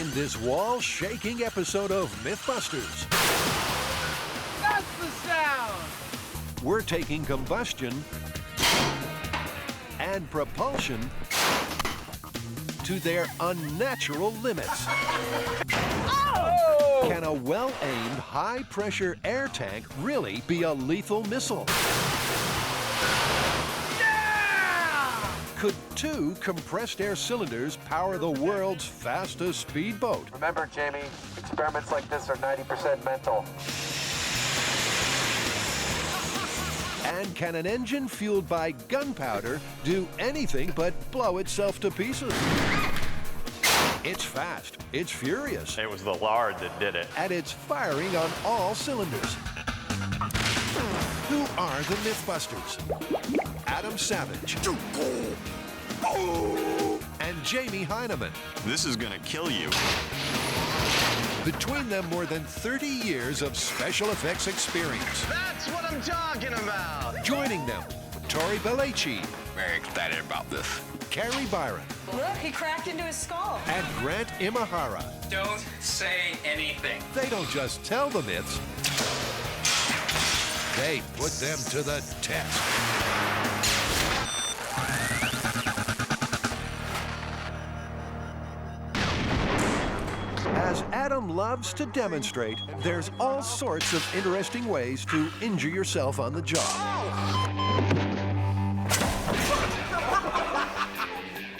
in this wall-shaking episode of MythBusters. That's the sound! We're taking combustion and propulsion to their unnatural limits. Oh! Can a well-aimed, high-pressure air tank really be a lethal missile? Could 2 compressed air cylinders power the world's fastest speedboat? Remember, Jamie, experiments like this are 90% mental. And can an engine fueled by gunpowder do anything but blow itself to pieces? It's fast, it's furious, It was the lard that did it. and it's firing on all cylinders. Who are the MythBusters? Adam Savage and Jamie Hyneman. This is gonna kill you. Between them, more than 30 years of special effects experience. That's what I'm talking about! Joining them, Tori Belleci, Very excited about this. Carrie Byron, Look, he cracked into his skull. and Grant Imahara. Don't say anything. They don't just tell the myths, they put them to the test. As Adam loves to demonstrate, there's all sorts of interesting ways to injure yourself on the job.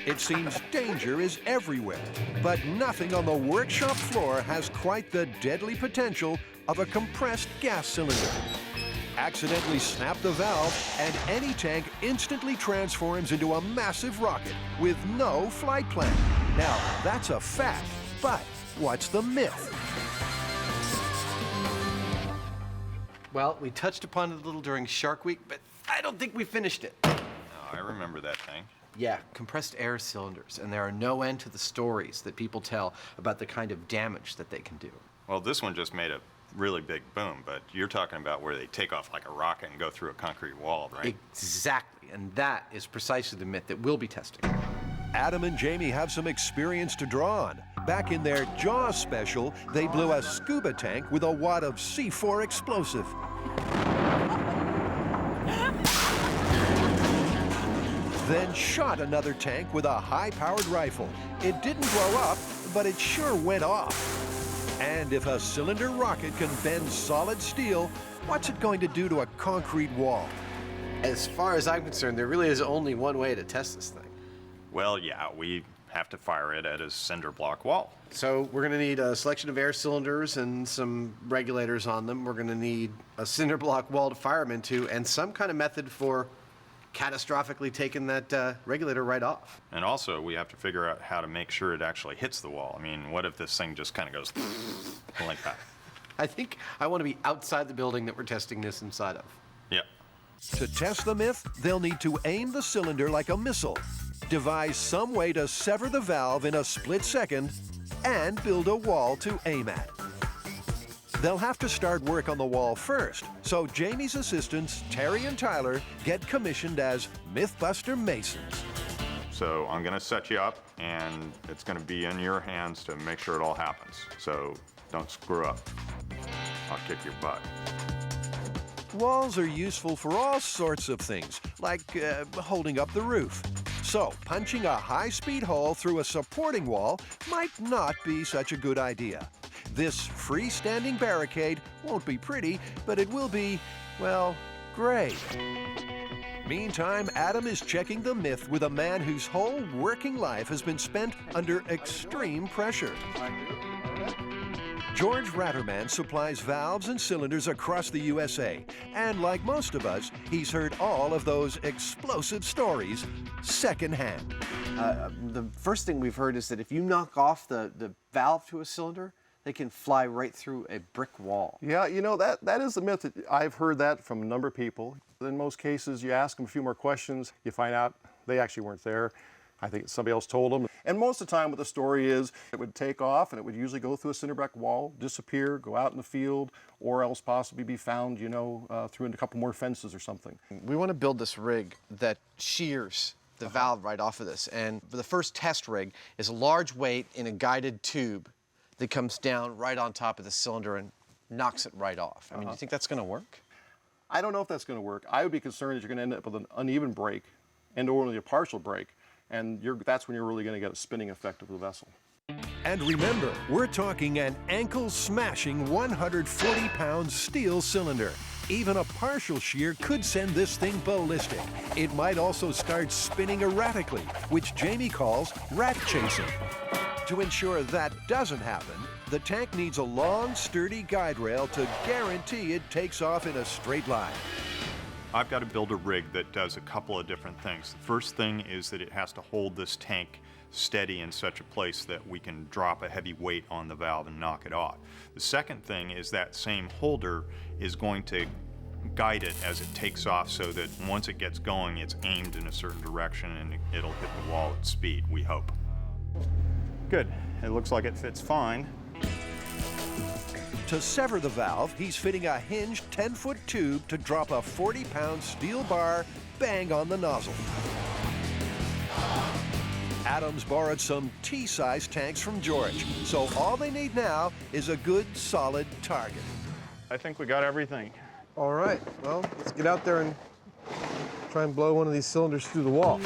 It seems danger is everywhere, but nothing on the workshop floor has quite the deadly potential of a compressed gas cylinder. Accidentally snap the valve, and any tank instantly transforms into a massive rocket with no flight plan. Now, that's a fact, but what's the myth? Well, we touched upon it a little during Shark Week, but I don't think we finished it. Oh, I remember that thing. Yeah, compressed air cylinders, and there are no end to the stories that people tell about the kind of damage that they can do. Well, this one just made a really big boom, but you're talking about where they take off like a rocket and go through a concrete wall, right? Exactly, and that is precisely the myth that we'll be testing. Adam and Jamie have some experience to draw on. Back in their Jaws special, they blew a scuba tank with a wad of C4 explosive. Then shot another tank with a high-powered rifle. It didn't blow up, but it sure went off. And if a cylinder rocket can bend solid steel, what's it going to do to a concrete wall? As far as I'm concerned, there really is only one way to test this thing. Well, yeah, we have to fire it at a cinder block wall. So we're gonna need a selection of air cylinders and some regulators on them. We're gonna need a cinder block wall to fire them into, and some kind of method for catastrophically taking that regulator right off. And also, we have to figure out how to make sure it actually hits the wall. I mean, what if this thing just kind of goes like that? I think I want to be outside the building that we're testing this inside of. Yep. To test the myth, they'll need to aim the cylinder like a missile, devise some way to sever the valve in a split second, and build a wall to aim at. They'll have to start work on the wall first, so Jamie's assistants, Terry and Tyler, get commissioned as MythBuster Masons. So I'm gonna set you up, and it's gonna be in your hands to make sure it all happens. So don't screw up. I'll kick your butt. Walls are useful for all sorts of things, like holding up the roof. So punching a high-speed hole through a supporting wall might not be such a good idea. This freestanding barricade won't be pretty, but it will be, well, great. Meantime, Adam is checking the myth with a man whose whole working life has been spent under extreme pressure. George Ratterman supplies valves and cylinders across the USA, and like most of us, he's heard all of those explosive stories secondhand. The first thing we've heard is that if you knock off the valve to a cylinder, they can fly right through a brick wall. Yeah, you know, that is the myth. I've heard that from a number of people. In most cases, you ask them a few more questions, you find out they actually weren't there. I think somebody else told them. And most of the time what the story is, it would take off and it would usually go through a cinder block wall, disappear, go out in the field, or else possibly be found, you know, through a couple more fences or something. We want to build this rig that shears the valve right off of this. And for the first test rig is a large weight in a guided tube that comes down right on top of the cylinder and knocks it right off. I mean, do you think that's going to work? I don't know if that's going to work. I would be concerned that you're going to end up with an uneven brake and only a partial brake, and that's when you're really going to get a spinning effect of the vessel. And remember, we're talking an ankle-smashing 140-pound steel cylinder. Even a partial shear could send this thing ballistic. It might also start spinning erratically, which Jamie calls rat chasing. To ensure that doesn't happen, the tank needs a long, sturdy guide rail to guarantee it takes off in a straight line. I've got to build a rig that does a couple of different things. The first thing is that it has to hold this tank steady in such a place that we can drop a heavy weight on the valve and knock it off. The second thing is that same holder is going to guide it as it takes off so that once it gets going, it's aimed in a certain direction and it'll hit the wall at speed, we hope. Good. It looks like it fits fine. To sever the valve, he's fitting a hinged 10-foot tube to drop a 40-pound steel bar bang on the nozzle. Adams borrowed some tea-sized tanks from George, so all they need now is a good, solid target. I think we got everything. All right, well, let's get out there and try and blow one of these cylinders through the wall.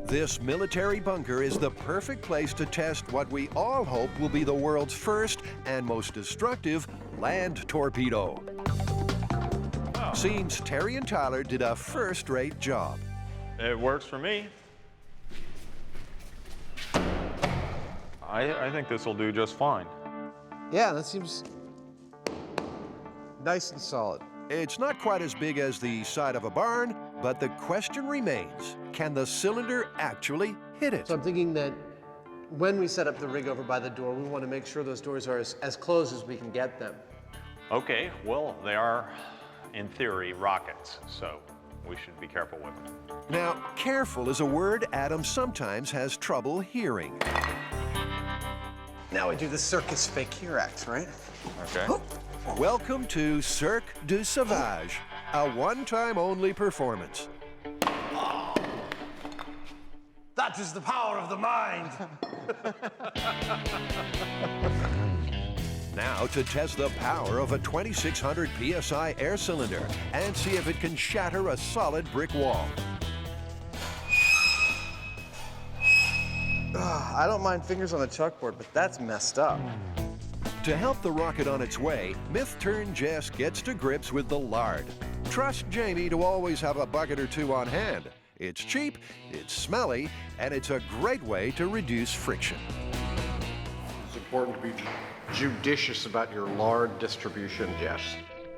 This military bunker is the perfect place to test what we all hope will be the world's first and most destructive land torpedo. Seems Terry and Tyler did a first-rate job. It works for me. I think this will do just fine. Yeah, that seems nice and solid. It's not quite as big as the side of a barn, but the question remains, can the cylinder actually hit it? So I'm thinking that when we set up the rig over by the door, we want to make sure those doors are as close as we can get them. Okay, well, they are, in theory, rockets, so we should be careful with them. Now, careful is a word Adam sometimes has trouble hearing. Now we do the circus fake here act, right? Okay. Welcome to Cirque du Savage, a one-time only performance. That is the power of the mind. Now to test the power of a 2,600 PSI air cylinder and see if it can shatter a solid brick wall. I don't mind fingers on the chalkboard, but that's messed up. To help the rocket on its way, Myth-Turn Jess gets to grips with the lard. Trust Jamie to always have a bucket or two on hand. It's cheap, it's smelly, and it's a great way to reduce friction. It's important to be judicious about your lard distribution, Jess.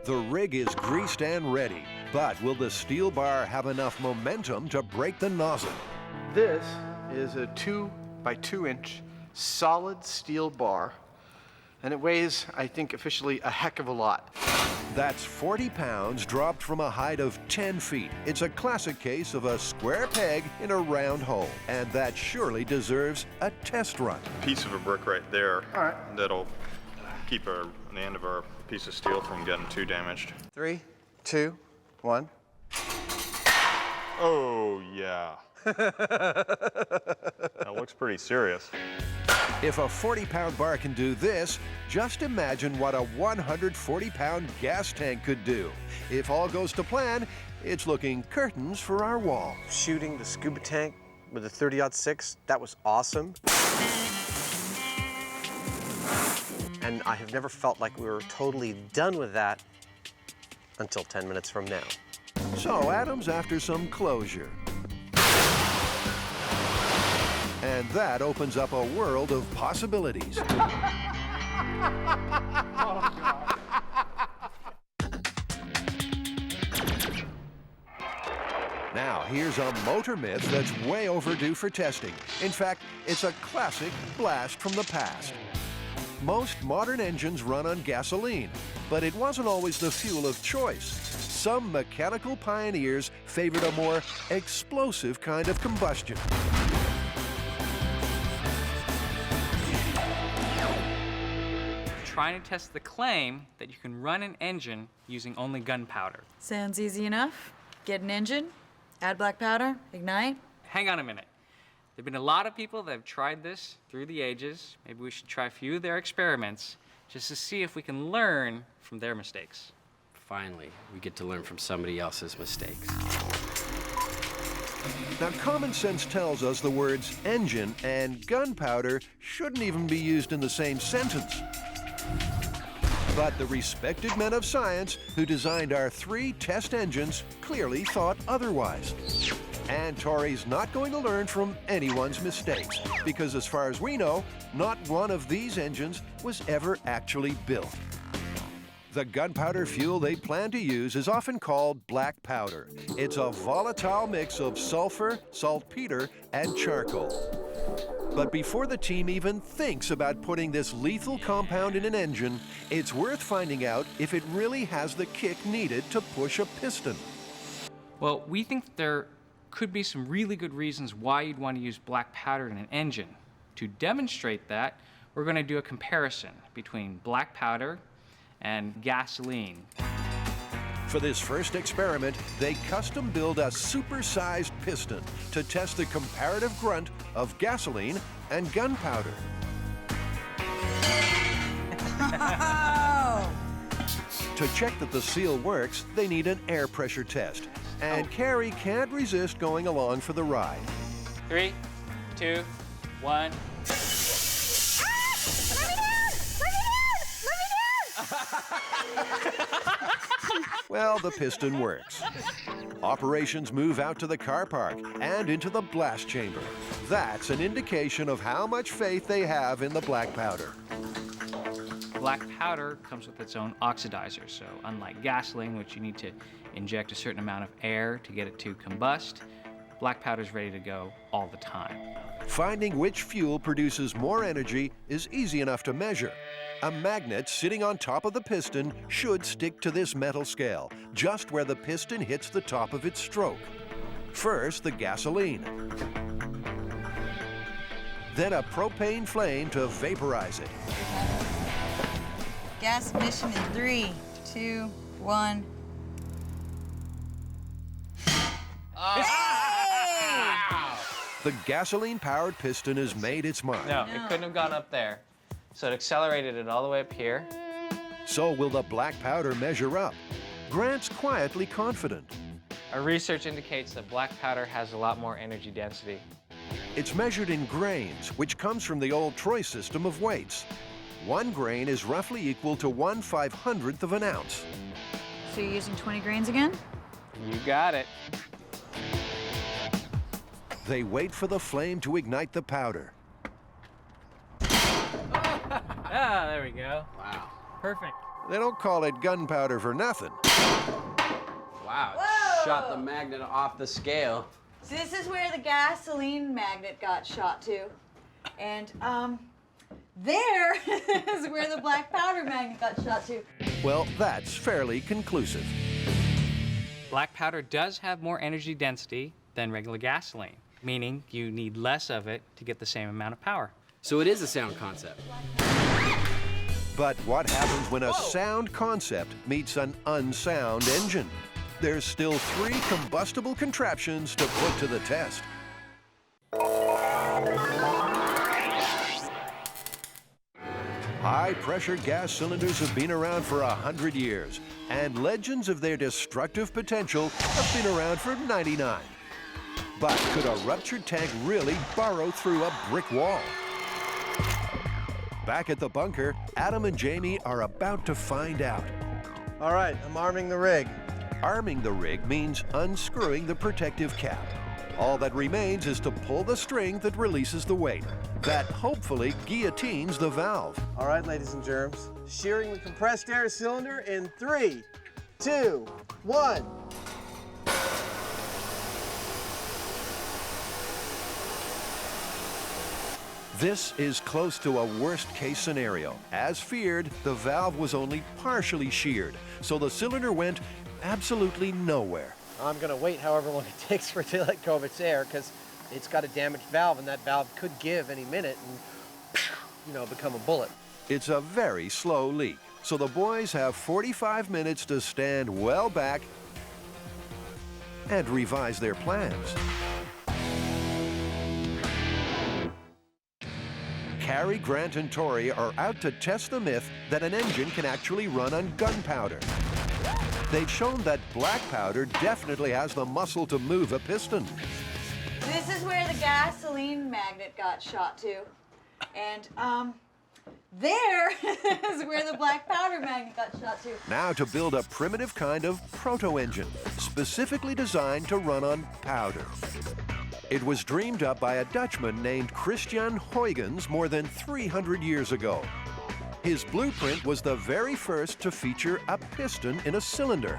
The rig is greased and ready, but will the steel bar have enough momentum to break the nozzle? This is a 2 by 2 inch solid steel bar, and it weighs, I think, officially a heck of a lot. That's 40 pounds dropped from a height of 10 feet. It's a classic case of a square peg in a round hole, and that surely deserves a test run. Piece of a brick right there. All right. That'll keep the end of our piece of steel from getting too damaged. 3, 2, 1. Oh, yeah. That looks pretty serious. If a 40-pound bar can do this, just imagine what a 140-pound gas tank could do. If all goes to plan, it's looking curtains for our wall. Shooting the scuba tank with a 30-06, that was awesome. And I have never felt like we were totally done with that until 10 minutes from now. So Adam's after some closure. And that opens up a world of possibilities. Now, here's a motor myth that's way overdue for testing. In fact, it's a classic blast from the past. Most modern engines run on gasoline, but it wasn't always the fuel of choice. Some mechanical pioneers favored a more explosive kind of combustion. Trying to test the claim that you can run an engine using only gunpowder. Sounds easy enough. Get an engine, add black powder, ignite. Hang on a minute. There have been a lot of people that have tried this through the ages. Maybe we should try a few of their experiments just to see if we can learn from their mistakes. Finally, we get to learn from somebody else's mistakes. Now, common sense tells us the words engine and gunpowder shouldn't even be used in the same sentence. But the respected men of science who designed our 3 test engines clearly thought otherwise. And Tori's not going to learn from anyone's mistakes, because as far as we know, not one of these engines was ever actually built. The gunpowder fuel they plan to use is often called black powder. It's a volatile mix of sulfur, saltpeter, and charcoal. But before the team even thinks about putting this lethal compound in an engine, it's worth finding out if it really has the kick needed to push a piston. Well, we think there could be some really good reasons why you'd want to use black powder in an engine. To demonstrate that, we're going to do a comparison between black powder and gasoline. For this first experiment, they custom-build a super-sized piston to test the comparative grunt of gasoline and gunpowder. To check that the seal works, they need an air pressure test. And Carrie can't resist going along for the ride. 3, 2, 1. Well, the piston works. Operations move out to the car park and into the blast chamber. That's an indication of how much faith they have in the black powder. Black powder comes with its own oxidizer, so unlike gasoline, which you need to inject a certain amount of air to get it to combust, black powder's ready to go all the time. Finding which fuel produces more energy is easy enough to measure. A magnet sitting on top of the piston should stick to this metal scale, just where the piston hits the top of its stroke. First, the gasoline. Then a propane flame to vaporize it. Gas ignition in 3, 2, 1. The gasoline-powered piston has made its mark. No, it couldn't have gone up there. So it accelerated it all the way up here. So will the black powder measure up? Grant's quietly confident. Our research indicates that black powder has a lot more energy density. It's measured in grains, which comes from the old Troy system of weights. 1 grain is roughly equal to 1/500th of an ounce. So you're using 20 grains again? You got it. They wait for the flame to ignite the powder. Ah, there we go. Wow. Perfect. They don't call it gunpowder for nothing. Wow, shot the magnet off the scale. So this is where the gasoline magnet got shot to. And, there is where the black powder magnet got shot to. Well, that's fairly conclusive. Black powder does have more energy density than regular gasoline, meaning you need less of it to get the same amount of power. So it is a sound concept. But what happens when a sound concept meets an unsound engine? There's still 3 combustible contraptions to put to the test. High-pressure gas cylinders have been around for 100 years, and legends of their destructive potential have been around for 99. But could a ruptured tank really burrow through a brick wall? Back at the bunker, Adam and Jamie are about to find out. All right, I'm arming the rig. Arming the rig means unscrewing the protective cap. All that remains is to pull the string that releases the weight. That hopefully guillotines the valve. All right, ladies and germs. Shearing the compressed air cylinder in 3, 2, 1. This is close to a worst-case scenario. As feared, the valve was only partially sheared, so the cylinder went absolutely nowhere. I'm going to wait however long it takes for it to let go of its air, because it's got a damaged valve, and that valve could give any minute and, become a bullet. It's a very slow leak, so the boys have 45 minutes to stand well back, and revise their plans. Cary, Grant, and Torrey are out to test the myth that an engine can actually run on gunpowder. They've shown that black powder definitely has the muscle to move a piston. This is where the gasoline magnet got shot to. And, there is where the black powder magnet got shot to. Now to build a primitive kind of proto-engine, specifically designed to run on powder. It was dreamed up by a Dutchman named Christian Huygens more than 300 years ago. His blueprint was the very first to feature a piston in a cylinder.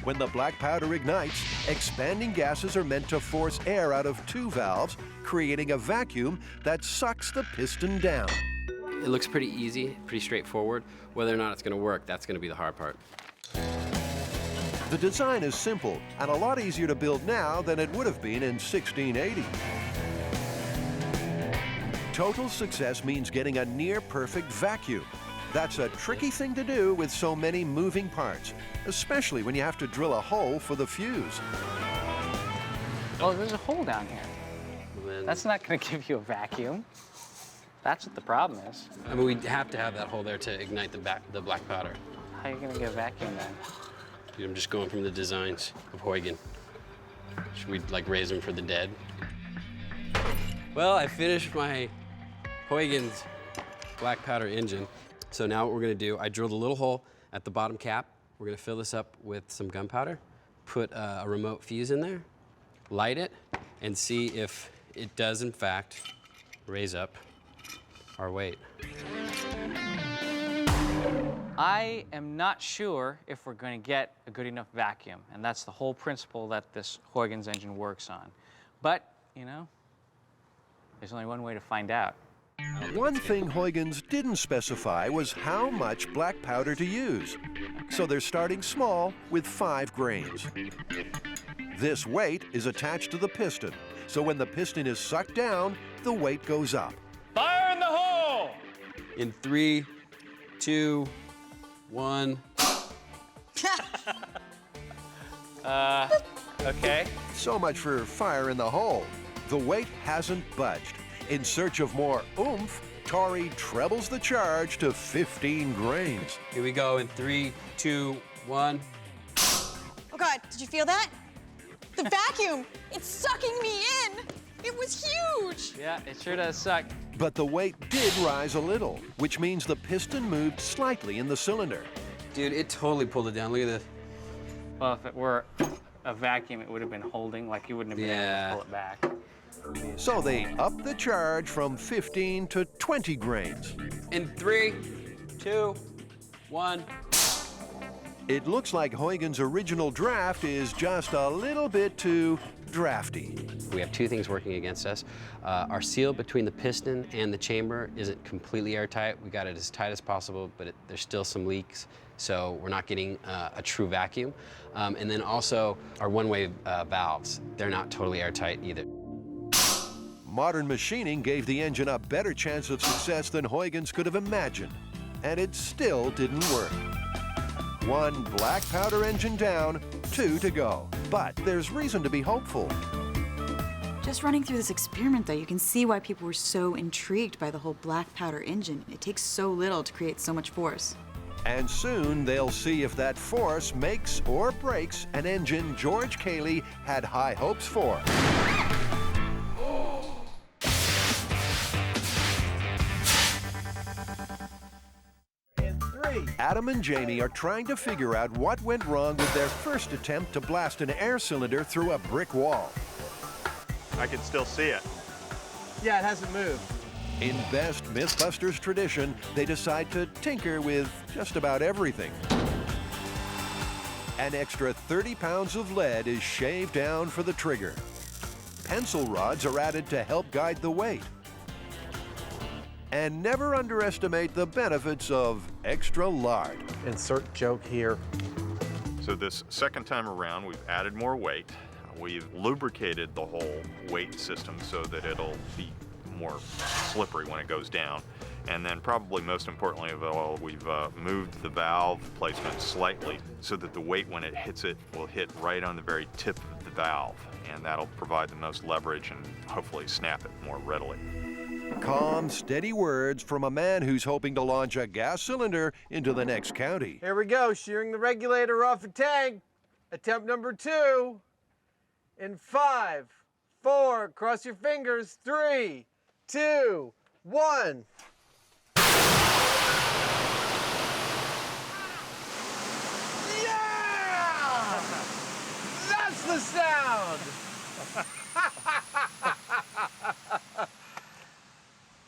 When the black powder ignites, expanding gases are meant to force air out of two valves, creating a vacuum that sucks the piston down. It looks pretty easy, pretty straightforward. Whether or not it's going to work, that's going to be the hard part. The design is simple and a lot easier to build now than it would have been in 1680. Total success means getting a near-perfect vacuum. That's a tricky thing to do with so many moving parts, especially when you have to drill a hole for the fuse. Oh, there's a hole down here. That's not going to give you a vacuum. That's what the problem is. I mean, we'd have to have that hole there to ignite the black powder. How are you going to get a vacuum then? Dude, I'm just going from the designs of Huygens. Should we, like, raise them for the dead? Well, I finished my Huygens black powder engine. So now what we're gonna do, I drilled a little hole at the bottom cap. We're gonna fill this up with some gunpowder, put a remote fuse in there, light it, and see if it does, in fact, raise up our weight. I am not sure if we're going to get a good enough vacuum, and that's the whole principle that this Huygens engine works on. But, you know, there's only one way to find out. One thing Huygens didn't specify was how much black powder to use. So they're starting small with 5 grains. This weight is attached to the piston, so when the piston is sucked down, the weight goes up. Fire in the hole! In 3, 2, 1. Okay. So much for fire in the hole. The weight hasn't budged. In search of more oomph, Torrey trebles the charge to 15 grains. Here we go in 3, 2, 1. Oh God, did you feel that? The vacuum, it's sucking me in. It was huge. Yeah, it sure does suck. But the weight did rise a little, which means the piston moved slightly in the cylinder. Dude, it totally pulled it down. Look at this. Well, if it were a vacuum, it would have been holding, like you wouldn't have been able to pull it back. So they upped the charge from 15 to 20 grains. In 3, 2, 1. It looks like Huygens' original draft is just a little bit too drafty. We have 2 things working against us. Our seal between the piston and the chamber isn't completely airtight. We got it as tight as possible, but there's still some leaks, so we're not getting a true vacuum. And then also our one-way valves, they're not totally airtight either. Modern machining gave the engine a better chance of success than Huygens could have imagined, and it still didn't work. 1 black powder engine down, 2 to go. But there's reason to be hopeful. Just running through this experiment, though, you can see why people were so intrigued by the whole black powder engine. It takes so little to create so much force. And soon they'll see if that force makes or breaks an engine George Cayley had high hopes for. Adam and Jamie are trying to figure out what went wrong with their first attempt to blast an air cylinder through a brick wall. I can still see it. Yeah, it hasn't moved. In best MythBusters tradition, they decide to tinker with just about everything. An extra 30 pounds of lead is shaved down for the trigger. Pencil rods are added to help guide the weight. And never underestimate the benefits of extra lard. Insert joke here. So this second time around, we've added more weight. We've lubricated the whole weight system so that it'll be more slippery when it goes down. And then probably most importantly of all, we've moved the valve placement slightly so that the weight when it hits it will hit right on the very tip of the valve, and that'll provide the most leverage and hopefully snap it more readily. Calm, steady words from a man who's hoping to launch a gas cylinder into the next county. Here we go, shearing the regulator off the tank. Attempt number 2. In 5, 4, cross your fingers, 3, 2, 1. Yeah! That's the sound!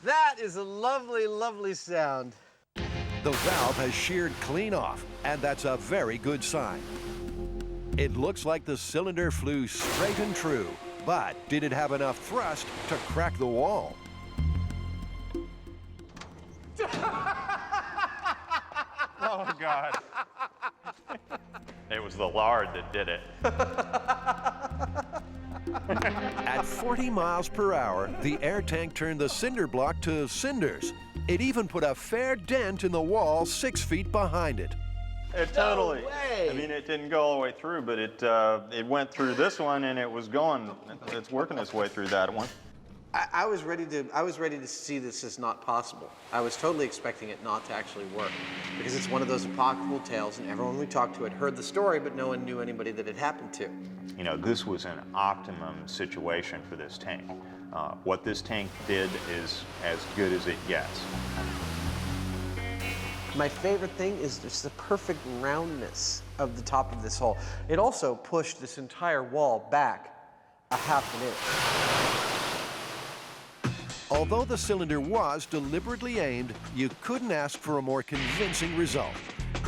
That is a lovely, lovely sound. The valve has sheared clean off, and that's a very good sign. It looks like the cylinder flew straight and true, but did it have enough thrust to crack the wall? Oh, God. It was the lard that did it. At 40 miles per hour, the air tank turned the cinder block to cinders. It even put a fair dent in the wall 6 feet behind it. It totally. No way. I mean, it didn't go all the way through, but it went through this one, and it was going. It's working its way through that one. I was ready to see this as not possible. I was totally expecting it not to actually work, because it's one of those apocryphal tales, and everyone we talked to had heard the story, but no one knew anybody that it happened to. You know, this was an optimum situation for this tank. What this tank did is as good as it gets. My favorite thing is just the perfect roundness of the top of this hole. It also pushed this entire wall back a half an inch. Although the cylinder was deliberately aimed, you couldn't ask for a more convincing result.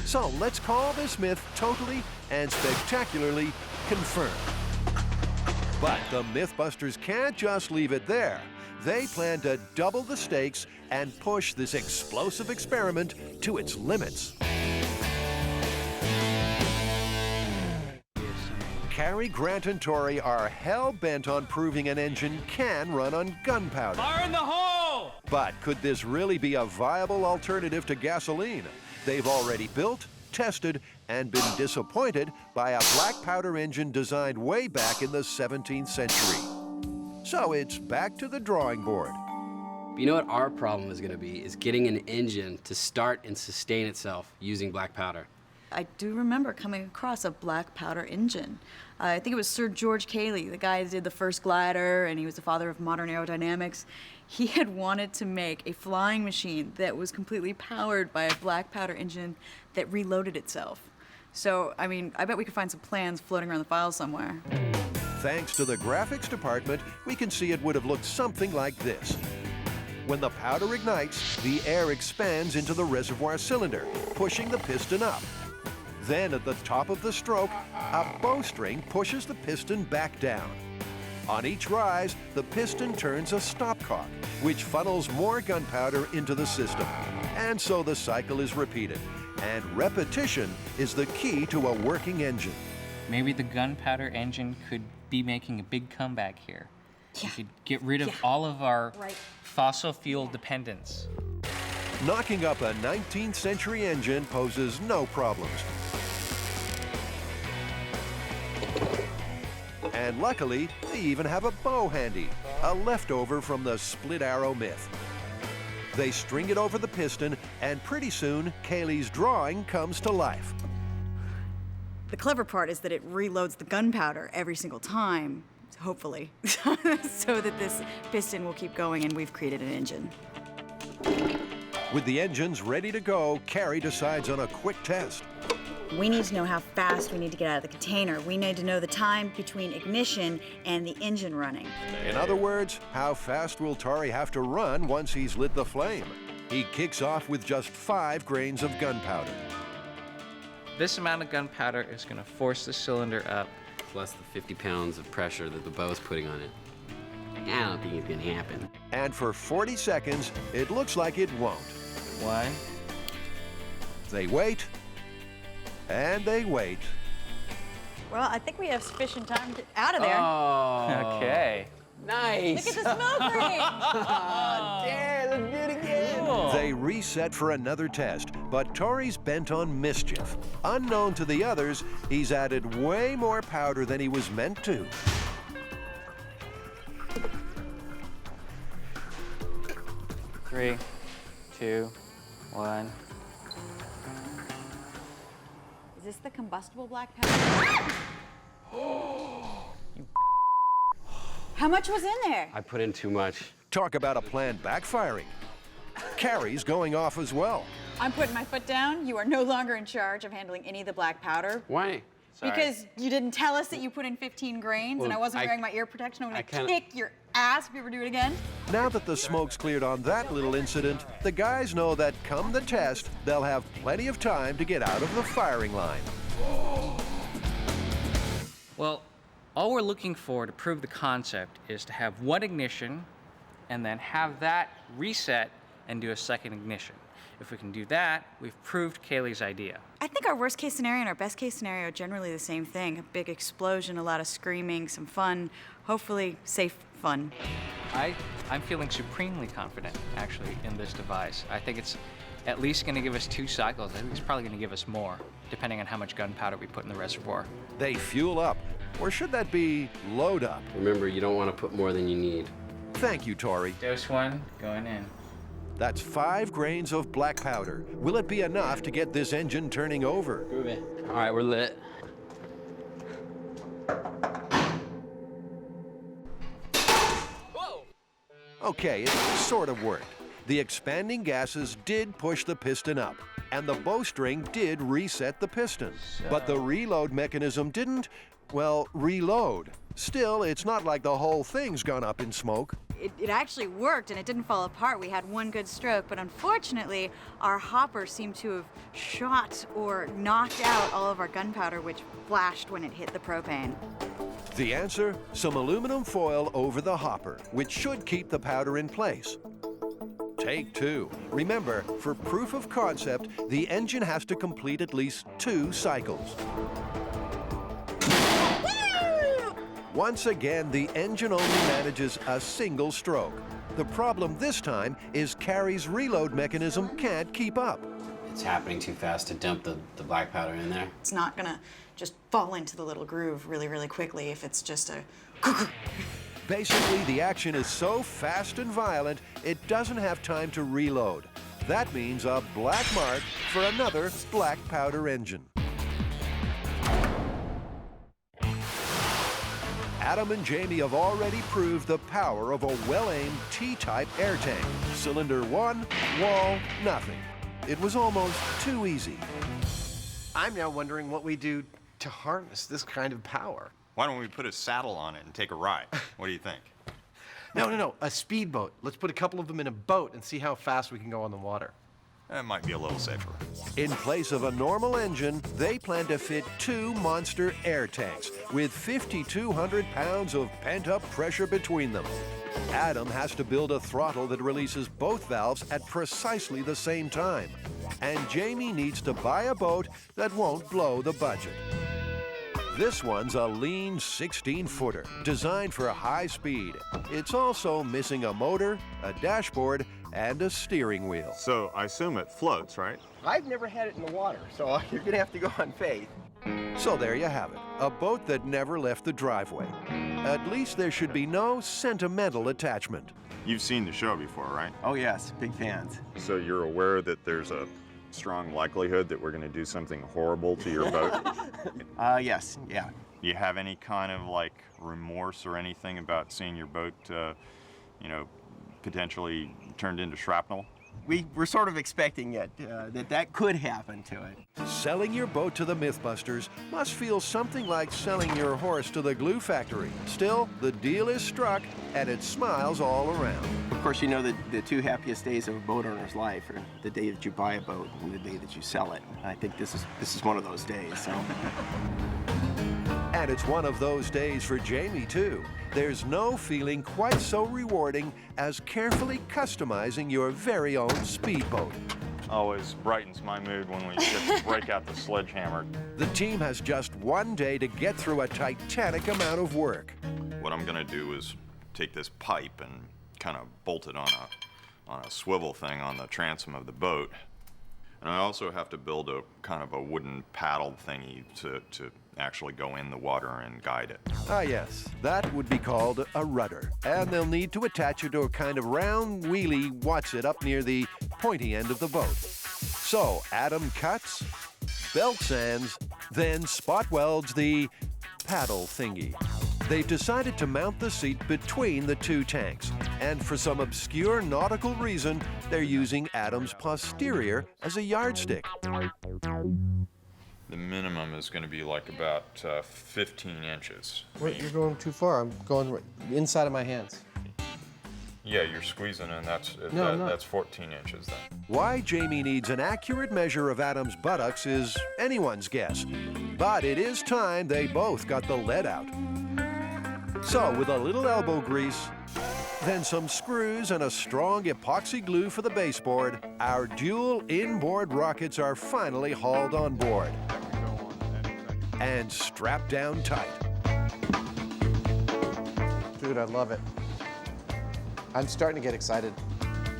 So let's call this myth totally and spectacularly confirmed. But the MythBusters can't just leave it there. They plan to double the stakes and push this explosive experiment to its limits. Cary, Grant, and Tori are hell-bent on proving an engine can run on gunpowder. Fire in the hole! But could this really be a viable alternative to gasoline? They've already built, tested, and been disappointed by a black powder engine designed way back in the 17th century. So it's back to the drawing board. You know what our problem is going to be is getting an engine to start and sustain itself using black powder. I do remember coming across a black powder engine. I think it was Sir George Cayley, the guy who did the first glider, and he was the father of modern aerodynamics. He had wanted to make a flying machine that was completely powered by a black powder engine that reloaded itself. So, I mean, I bet we could find some plans floating around the files somewhere. Thanks to the graphics department, we can see it would have looked something like this. When the powder ignites, the air expands into the reservoir cylinder, pushing the piston up. Then at the top of the stroke, a bowstring pushes the piston back down. On each rise, the piston turns a stopcock, which funnels more gunpowder into the system. And so the cycle is repeated. And repetition is the key to a working engine. Maybe the gunpowder engine could be making a big comeback here. We could get rid of all of our fossil fuel dependence. Knocking up a 19th century engine poses no problems. And luckily, they even have a bow handy, a leftover from the split arrow myth. They string it over the piston, and pretty soon, Cayley's drawing comes to life. The clever part is that it reloads the gunpowder every single time, hopefully, so that this piston will keep going and we've created an engine. With the engines ready to go, Cary decides on a quick test. We need to know how fast we need to get out of the container. We need to know the time between ignition and the engine running. In other words, how fast will Tori have to run once he's lit the flame? He kicks off with just 5 grains of gunpowder. This amount of gunpowder is going to force the cylinder up. Plus the 50 pounds of pressure that the bow's putting on it. I don't think it's going to happen. And for 40 seconds, it looks like it won't. Why? They wait, and they wait. Well, I think we have sufficient time to out of there. Oh. Okay. Nice. Look at the smoke ring. Yeah, let's do it again. Cool. They reset for another test, but Tori's bent on mischief. Unknown to the others, he's added way more powder than he was meant to. Three, 2, 1. Is this the combustible black powder? How much was in there? I put in too much. Talk about a plan backfiring. Carrie's going off as well. I'm putting my foot down. You are no longer in charge of handling any of the black powder. Why? Sorry. Because you didn't tell us that you put in 15 grains, and I wasn't wearing my ear protection. I'm gonna kick your ass if you ever do it again. Now that the smoke's cleared on that little incident, the guys know that come the test, they'll have plenty of time to get out of the firing line. Well, all we're looking for to prove the concept is to have one ignition and then have that reset and do a second ignition. If we can do that, we've proved Kaylee's idea. I think our worst case scenario and our best case scenario are generally the same thing. A big explosion, a lot of screaming, some fun, hopefully safe fun. I'm feeling supremely confident, actually, in this device. I think it's at least going to give us 2 cycles. I think it's probably going to give us more, depending on how much gunpowder we put in the reservoir. They fuel up, or should that be load up? Remember, you don't want to put more than you need. Thank you, Tori. Dose 1, going in. That's 5 grains of black powder. Will it be enough to get this engine turning over? Prove it. All right, we're lit. Whoa! Okay, it sort of worked. The expanding gases did push the piston up, and the bowstring did reset the piston. But the reload mechanism didn't, well, reload. Still, it's not like the whole thing's gone up in smoke. It actually worked, and it didn't fall apart. We had one good stroke, but unfortunately, our hopper seemed to have shot or knocked out all of our gunpowder, which flashed when it hit the propane. The answer? Some aluminum foil over the hopper, which should keep the powder in place. Take 2. Remember, for proof of concept, the engine has to complete at least 2 cycles. Once again, the engine only manages a single stroke. The problem this time is Carrie's reload mechanism can't keep up. It's happening too fast to dump the black powder in there. It's not gonna just fall into the little groove really, really quickly if it's just a... Basically, the action is so fast and violent, it doesn't have time to reload. That means a black mark for another black powder engine. Adam and Jamie have already proved the power of a well-aimed T-type air tank. Cylinder 1, wall, nothing. It was almost too easy. I'm now wondering what we do to harness this kind of power. Why don't we put a saddle on it and take a ride? What do you think? No, a speedboat. Let's put a couple of them in a boat and see how fast we can go on the water. That might be a little safer. In place of a normal engine, they plan to fit 2 monster air tanks with 5,200 pounds of pent-up pressure between them. Adam has to build a throttle that releases both valves at precisely the same time. And Jamie needs to buy a boat that won't blow the budget. This one's a lean 16-footer, designed for high speed. It's also missing a motor, a dashboard, and a steering wheel. So I assume it floats, right? I've never had it in the water, so you're gonna have to go on faith. So there you have it, a boat that never left the driveway. At least there should be no sentimental attachment. You've seen the show before, right? Oh yes, big fans. So you're aware that there's a strong likelihood that we're going to do something horrible to your boat? Yes, yeah. You have any kind of like remorse or anything about seeing your boat, potentially turned into shrapnel? We're sort of expecting it, that could happen to it. Selling your boat to the MythBusters must feel something like selling your horse to the glue factory. Still, the deal is struck, and it smiles all around. Of course, you know that the 2 happiest days of a boat owner's life are the day that you buy a boat and the day that you sell it. I think this is one of those days, so. And it's one of those days for Jamie, too. There's no feeling quite so rewarding as carefully customizing your very own speedboat. Always brightens my mood when we get to break out the sledgehammer. The team has just one day to get through a titanic amount of work. What I'm gonna do is take this pipe and kind of bolt it on a swivel thing on the transom of the boat. And I also have to build a kind of a wooden paddle thingy to actually go in the water and guide it. Ah, yes, that would be called a rudder. And they'll need to attach it to a kind of round wheelie what's-it up near the pointy end of the boat. So Adam cuts, belt sands, then spot welds the paddle thingy. They've decided to mount the seat between the two tanks, and for some obscure nautical reason, they're using Adam's posterior as a yardstick. The minimum is going to be like about 15 inches. Wait, you're going too far. I'm going right inside of my hands. Yeah, you're squeezing, and that's 14 inches then. Why Jamie needs an accurate measure of Adam's buttocks is anyone's guess. But it is time they both got the lead out. So, with a little elbow grease, then some screws and a strong epoxy glue for the baseboard, our dual inboard rockets are finally hauled on board and strapped down tight. Dude, I love it. I'm starting to get excited.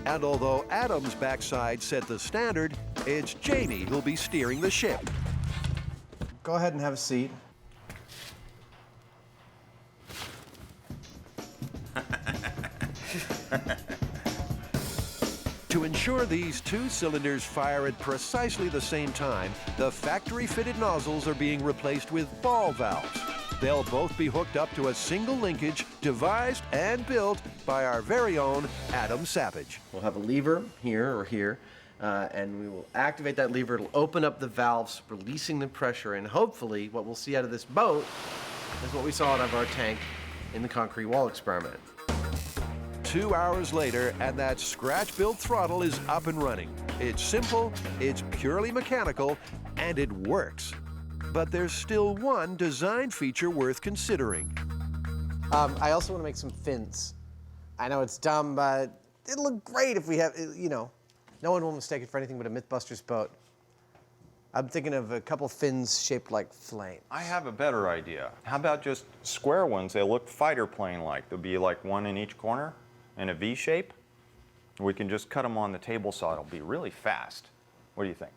And although Adam's backside set the standard, it's Jamie who'll be steering the ship. Go ahead and have a seat. To ensure these two cylinders fire at precisely the same time, the factory-fitted nozzles are being replaced with ball valves. They'll both be hooked up to a single linkage devised and built by our very own Adam Savage. We'll have a lever here or here, and we will activate that lever. It'll open up the valves, releasing the pressure, and hopefully what we'll see out of this boat is what we saw out of our tank in the concrete wall experiment. 2 hours later, and that scratch-built throttle is up and running. It's simple, it's purely mechanical, and it works. But there's still one design feature worth considering. I also want to make some fins. I know it's dumb, but it'll look great if we have, you know, no one will mistake it for anything but a MythBusters boat. I'm thinking of a couple fins shaped like flames. I have a better idea. How about just square ones? They look fighter plane-like. There'll be like one in each corner in a V shape. We can just cut them on the table saw. It'll be really fast. What do you think?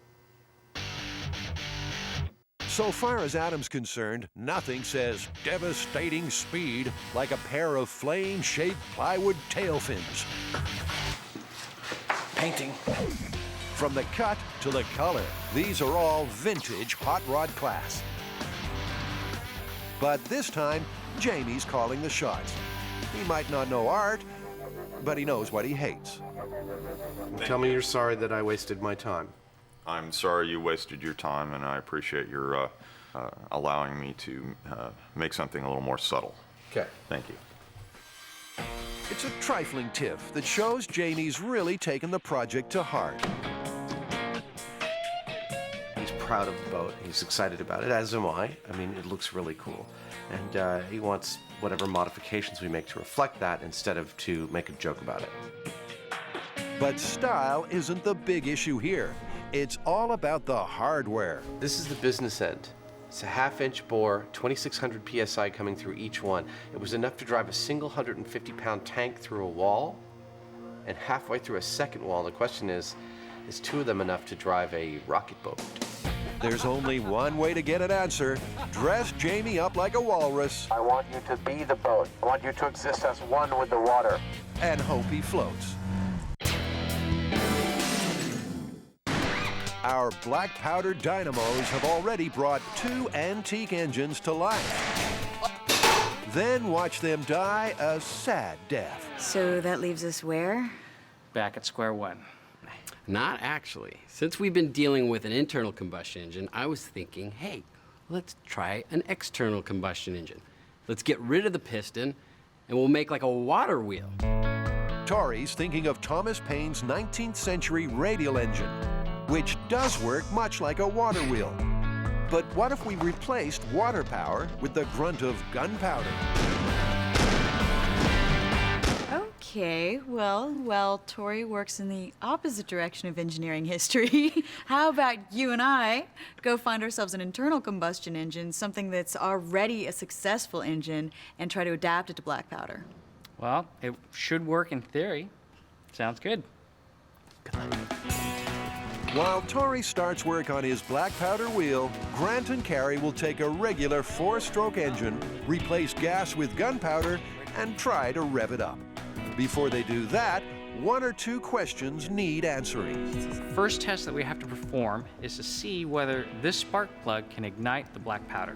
So far as Adam's concerned, nothing says devastating speed like a pair of flame-shaped plywood tail fins. Painting. From the cut to the color, these are all vintage hot rod class. But this time, Jamie's calling the shots. He might not know art, but he knows what he hates. Tell me you're sorry that I wasted my time. I'm sorry you wasted your time, and I appreciate your allowing me to make something a little more subtle. Okay. Thank you. It's a trifling tiff that shows Jamie's really taken the project to heart. He's proud of the boat. He's excited about it, as am I. I mean, it looks really cool. And he wants whatever modifications we make to reflect that instead of to make a joke about it. But style isn't the big issue here. It's all about the hardware. This is the business end. It's a half-inch bore, 2,600 PSI coming through each one. It was enough to drive a single 150-pound tank through a wall and halfway through a second wall. The question is two of them enough to drive a rocket boat? There's only one way to get an answer. Dress Jamie up like a walrus. I want you to be the boat. I want you to exist as one with the water. And hope he floats. Our black powder dynamos have already brought 2 antique engines to life. Then watch them die a sad death. So that leaves us where? Back at square one. Not actually. Since we've been dealing with an internal combustion engine, I was thinking, hey, let's try an external combustion engine. Let's get rid of the piston, and we'll make like a water wheel. Tori's thinking of Thomas Paine's 19th century radial engine, which does work much like a water wheel. But what if we replaced water power with the grunt of gunpowder? Okay, well, Tori works in the opposite direction of engineering history. How about you and I go find ourselves an internal combustion engine, something that's already a successful engine, and try to adapt it to black powder? Well, it should work in theory. Sounds good. While Tori starts work on his black powder wheel, Grant and Carrie will take a regular 4-stroke engine, replace gas with gunpowder, and try to rev it up. Before they do that, 1 or 2 questions need answering. The first test that we have to perform is to see whether this spark plug can ignite the black powder.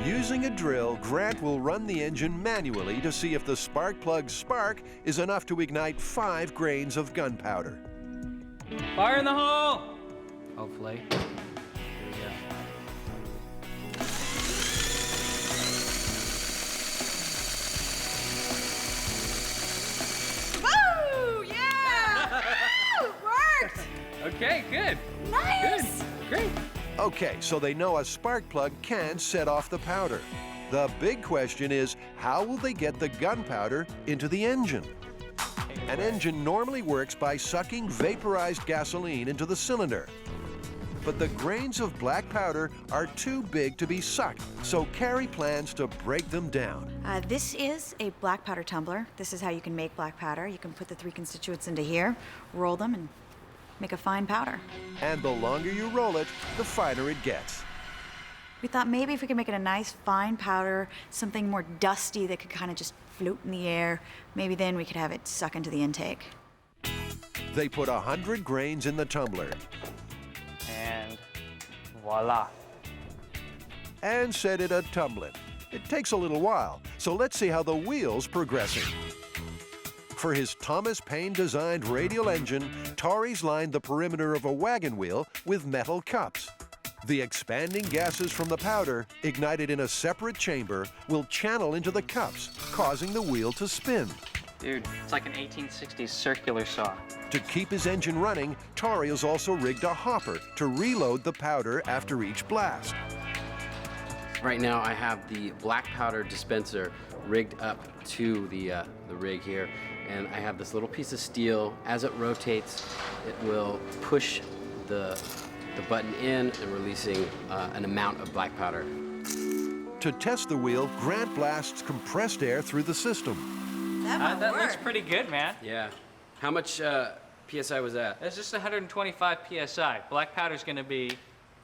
Using a drill, Grant will run the engine manually to see if the spark plug's spark is enough to ignite 5 grains of gunpowder. Fire in the hole! Hopefully. Here we go. Woo! Yeah! Woo! Worked! Okay, good. Nice! Good. Great. Okay, so they know a spark plug can set off the powder. The big question is, how will they get the gunpowder into the engine? An engine normally works by sucking vaporized gasoline into the cylinder. But the grains of black powder are too big to be sucked, so Carrie plans to break them down. This is a black powder tumbler. This is how you can make black powder. You can put the 3 constituents into here, roll them, and make a fine powder. And the longer you roll it, the finer it gets. We thought maybe if we could make it a nice fine powder, something more dusty that could kind of just float in the air, maybe then we could have it suck into the intake. They put 100 grains in the tumbler. And voila. And set it a-tumbling. It takes a little while, so let's see how the wheel's progressing. For his Thomas Paine-designed radial engine, Tori's lined the perimeter of a wagon wheel with metal cups. The expanding gases from the powder, ignited in a separate chamber, will channel into the cups, causing the wheel to spin. Dude, it's like an 1860s circular saw. To keep his engine running, Tori has also rigged a hopper to reload the powder after each blast. Right now I have the black powder dispenser rigged up to the rig here, and I have this little piece of steel. As it rotates, it will push the button in and releasing an amount of black powder. To test the wheel, Grant blasts compressed air through the system. That looks pretty good, man. Yeah. How much PSI was that? That's just 125 PSI. Black powder's gonna be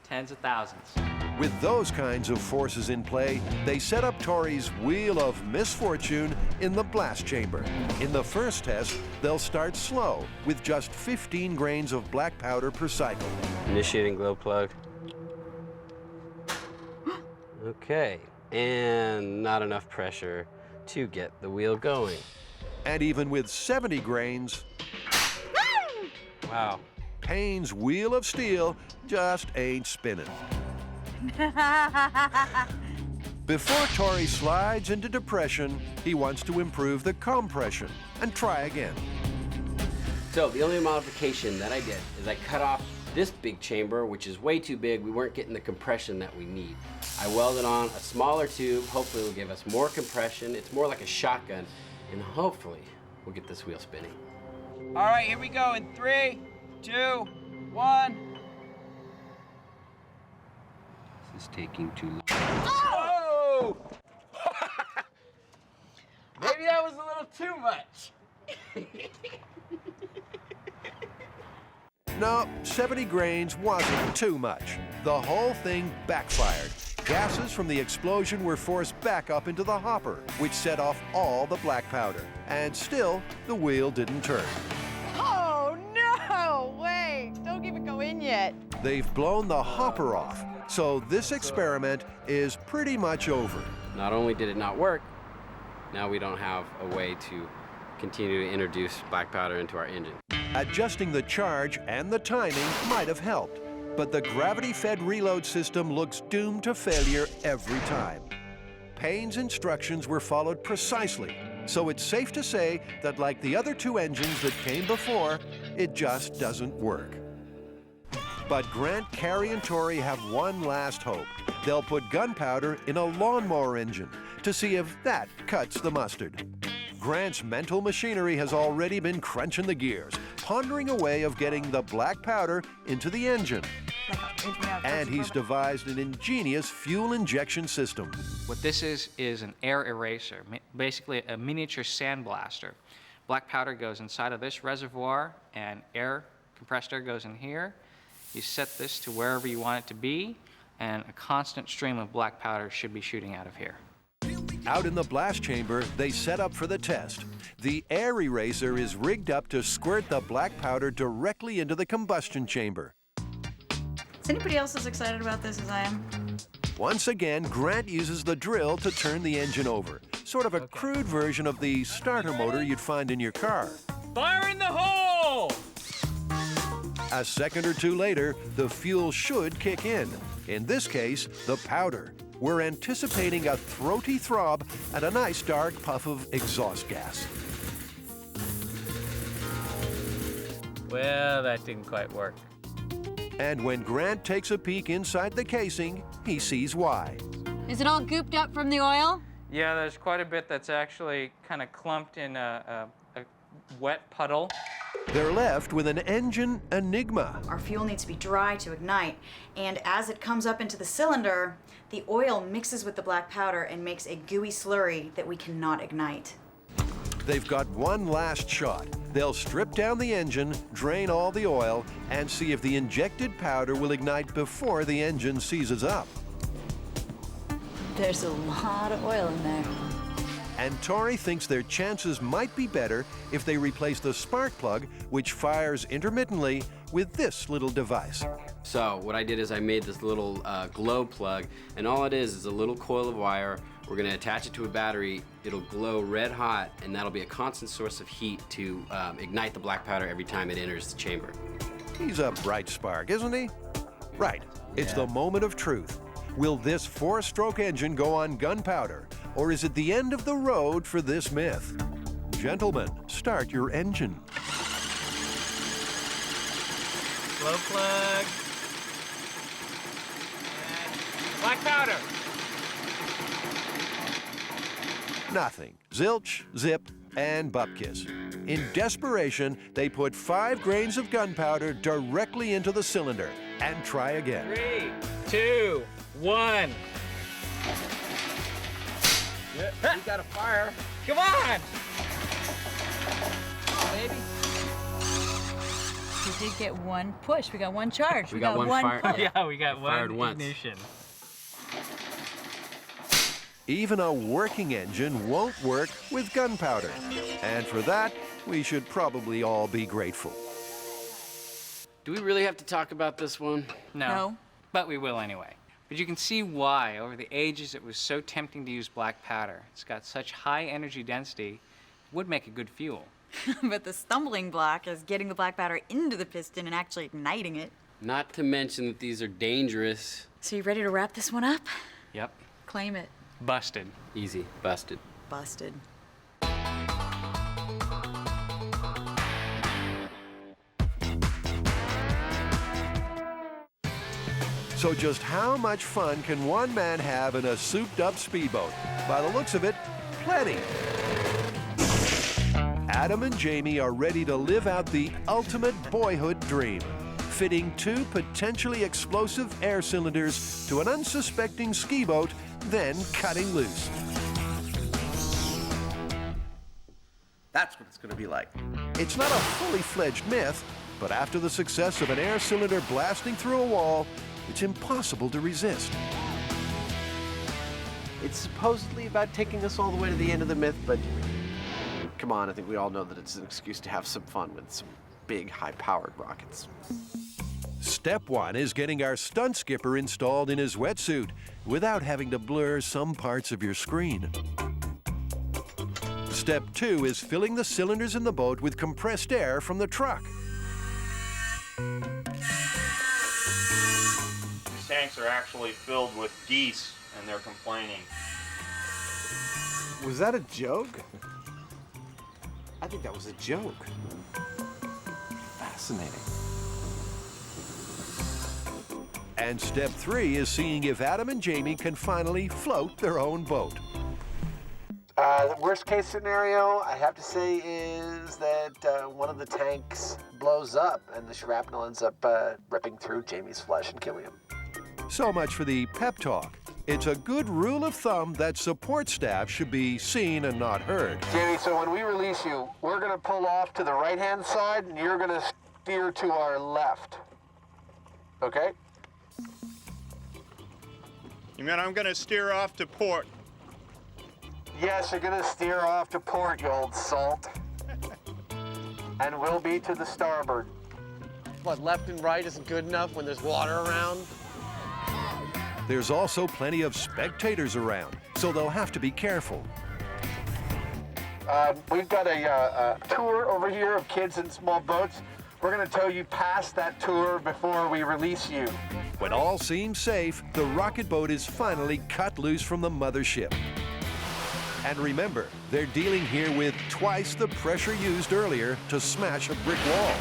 tens of thousands. With those kinds of forces in play, they set up Tori's wheel of misfortune in the blast chamber. In the first test, they'll start slow with just 15 grains of black powder per cycle. Initiating glow plug. Okay, and not enough pressure to get the wheel going. And even with 70 grains, wow, Payne's wheel of steel just ain't spinning. Before Tori slides into depression, he wants to improve the compression and try again. So the only modification that I did is I cut off this big chamber, which is way too big. We weren't getting the compression that we need. I welded on a smaller tube. Hopefully it will give us more compression. It's more like a shotgun, and hopefully we'll get this wheel spinning. All right, here we go in 3, 2, 1. This is taking too long. Oh! Maybe that was a little too much. No, 70 grains wasn't too much. The whole thing backfired. Gases from the explosion were forced back up into the hopper, which set off all the black powder. And still, the wheel didn't turn. Oh, no! Wait, don't even go in yet. They've blown the hopper off, so this experiment is pretty much over. Not only did it not work, now we don't have a way to continue to introduce black powder into our engine. Adjusting the charge and the timing might have helped, but the gravity-fed reload system looks doomed to failure every time. Payne's instructions were followed precisely, so it's safe to say that like the other 2 engines that came before, it just doesn't work. But Grant, Carrie, and Tori have one last hope. They'll put gunpowder in a lawnmower engine to see if that cuts the mustard. Grant's mental machinery has already been crunching the gears, pondering a way of getting the black powder into the engine. Like a And he's devised an ingenious fuel injection system. What this is an air eraser, basically a miniature sandblaster. Black powder goes inside of this reservoir, and compressed air goes in here. You set this to wherever you want it to be, and a constant stream of black powder should be shooting out of here. Out in the blast chamber, they set up for the test. The air eraser is rigged up to squirt the black powder directly into the combustion chamber. Is anybody else as excited about this as I am? Once again, Grant uses the drill to turn the engine over. Sort of a crude version of the starter motor you'd find in your car. Fire in the hole! A second or two later, the fuel should kick in. In this case, the powder. We're anticipating a throaty throb and a nice dark puff of exhaust gas. Well, that didn't quite work. And when Grant takes a peek inside the casing, he sees why. Is it all gooped up from the oil? Yeah, there's quite a bit that's actually kind of clumped in a wet puddle. They're left with an engine enigma. Our fuel needs to be dry to ignite, and as it comes up into the cylinder, the oil mixes with the black powder and makes a gooey slurry that we cannot ignite. They've got one last shot. They'll strip down the engine, drain all the oil, and see if the injected powder will ignite before the engine seizes up. There's a lot of oil in there. And Tori thinks their chances might be better if they replace the spark plug, which fires intermittently, with this little device. So what I did is I made this little glow plug, and all it is a little coil of wire. We're going to attach it to a battery. It'll glow red hot, and that'll be a constant source of heat to ignite the black powder every time it enters the chamber. He's a bright spark, isn't he? Right. It's the moment of truth. Will this four-stroke engine go on gunpowder, or is it the end of the road for this myth? Gentlemen, start your engine. Glow plug. And black powder. Nothing. Zilch, zip, and bupkis. In desperation, they put 5 grains of gunpowder directly into the cylinder and try again. 3, 2, 1. Yeah, we got a fire. Come on! Baby. We did get one push. We got one charge. We got one fire. push. Yeah, we got Fired one once. ignition. Even a working engine won't work with gunpowder. And for that, we should probably all be grateful. Do we really have to talk about this one? No. But we will anyway. But you can see why, over the ages, it was so tempting to use black powder. It's got such high energy density, it would make a good fuel. But the stumbling block is getting the black powder into the piston and actually igniting it. Not to mention that these are dangerous. So you ready to wrap this one up? Yep. Claim it. Busted. Easy. Busted. Busted. So just how much fun can one man have in a souped-up speedboat? By the looks of it, plenty. Adam and Jamie are ready to live out the ultimate boyhood dream, fitting 2 potentially explosive air cylinders to an unsuspecting ski boat, then cutting loose. That's what it's going to be like. It's not a fully fledged myth, but after the success of an air cylinder blasting through a wall, it's impossible to resist. It's supposedly about taking us all the way to the end of the myth, but come on, I think we all know that it's an excuse to have some fun with some big, high-powered rockets. Step 1 is getting our stunt skipper installed in his wetsuit without having to blur some parts of your screen. Step 2 is filling the cylinders in the boat with compressed air from the truck. These tanks are actually filled with geese, and they're complaining. Was that a joke? I think that was a joke. Fascinating. And step 3 is seeing if Adam and Jamie can finally float their own boat. The worst case scenario, I have to say, is is that one of the tanks blows up and the shrapnel ends up ripping through Jamie's flesh and killing him. So much for the pep talk. It's a good rule of thumb that support staff should be seen and not heard. Jamie, so when we release you, we're going to pull off to the right-hand side, and you're going to steer to our left. Okay? You mean I'm going to steer off to port? Yes, you're going to steer off to port, you old salt. And we'll be to the starboard. What, left and right isn't good enough when there's water around? There's also plenty of spectators around, so they'll have to be careful. We've got a tour over here of kids in small boats. We're going to tow you past that tour before we release you. When all seems safe, the rocket boat is finally cut loose from the mothership. And remember, they're dealing here with twice the pressure used earlier to smash a brick wall.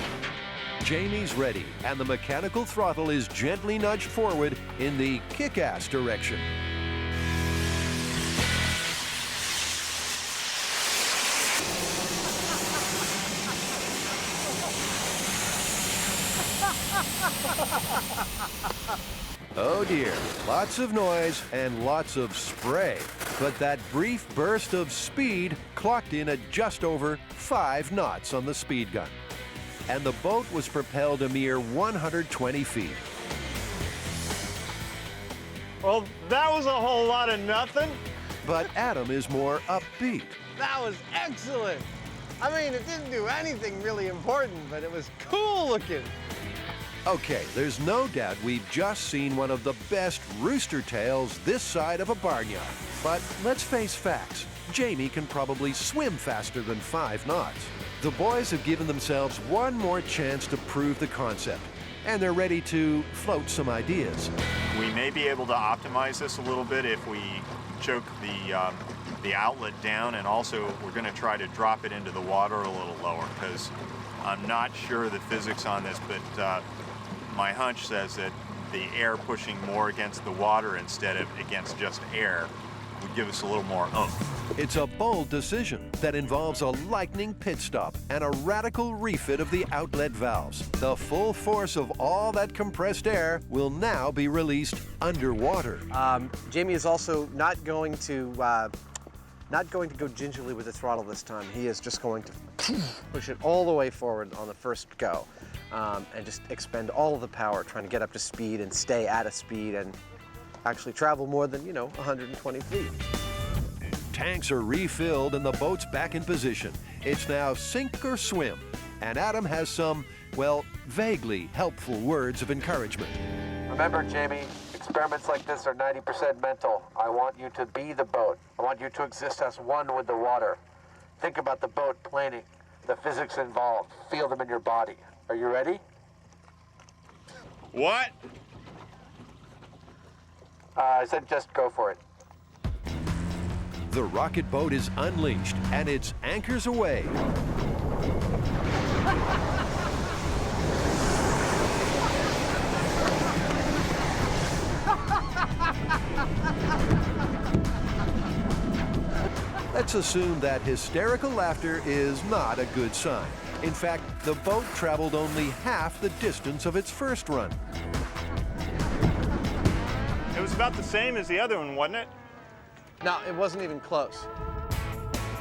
Jamie's ready, and the mechanical throttle is gently nudged forward in the kick-ass direction. Oh dear, lots of noise and lots of spray. But that brief burst of speed clocked in at just over 5 knots on the speed gun. And the boat was propelled a mere 120 feet. Well, that was a whole lot of nothing. But Adam is more upbeat. That was excellent. I mean, it didn't do anything really important, but it was cool looking. Okay, there's no doubt we've just seen one of the best rooster tails this side of a barnyard. But let's face facts. Jamie can probably swim faster than 5 knots. The boys have given themselves one more chance to prove the concept, and they're ready to float some ideas. We may be able to optimize this a little bit if we choke the outlet down, and also we're going to try to drop it into the water a little lower, because I'm not sure the physics on this, but my hunch says that the air pushing more against the water instead of against just air would give us a little more oomph. It's a bold decision that involves a lightning pit stop and a radical refit of the outlet valves. The full force of all that compressed air will now be released underwater. Jamie is also not going to go gingerly with the throttle this time. He is just going to push it all the way forward on the first go, and just expend all of the power trying to get up to speed and stay at a speed and actually travel more than, 120 feet. Tanks are refilled and the boat's back in position. It's now sink or swim. And Adam has some, well, vaguely helpful words of encouragement. Remember, Jamie, experiments like this are 90% mental. I want you to be the boat. I want you to exist as one with the water. Think about the boat planing, the physics involved. Feel them in your body. Are you ready? What? I said just go for it. The rocket boat is unleashed and its anchors away. Let's assume that hysterical laughter is not a good sign. In fact, the boat traveled only half the distance of its first run. It was about the same as the other one, wasn't it? No, it wasn't even close.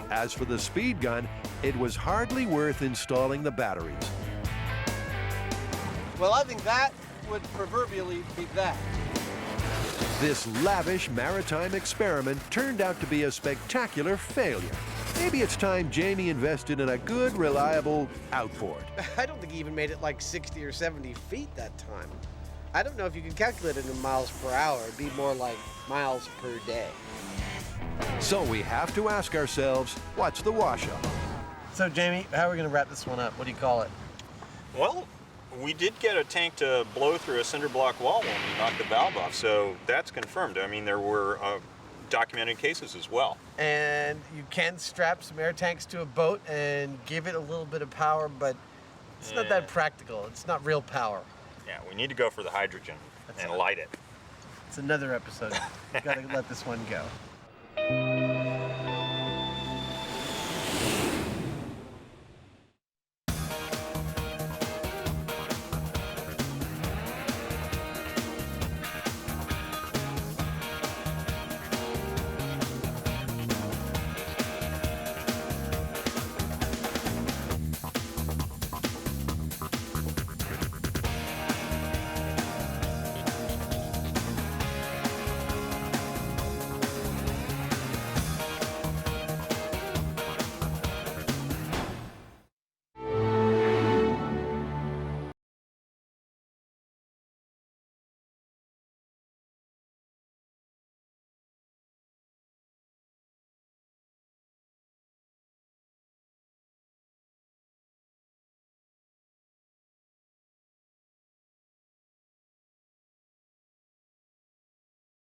As for the speed gun, it was hardly worth installing the batteries. Well, I think that would proverbially be that. This lavish maritime experiment turned out to be a spectacular failure. Maybe it's time Jamie invested in a good, reliable outboard. I don't think he even made it like 60 or 70 feet that time. I don't know if you can calculate it in miles per hour. It'd be more like miles per day. So we have to ask ourselves, what's the wash-up? So, Jamie, how are we going to wrap this one up? What do you call it? Well, we did get a tank to blow through a cinder block wall when we knocked the valve off, so that's confirmed. I mean, there were documented cases as well. And you can strap some air tanks to a boat and give it a little bit of power, but it's not that practical. It's not real power. Yeah, we need to go for the hydrogen and light it. It's another episode. We've got to let this one go.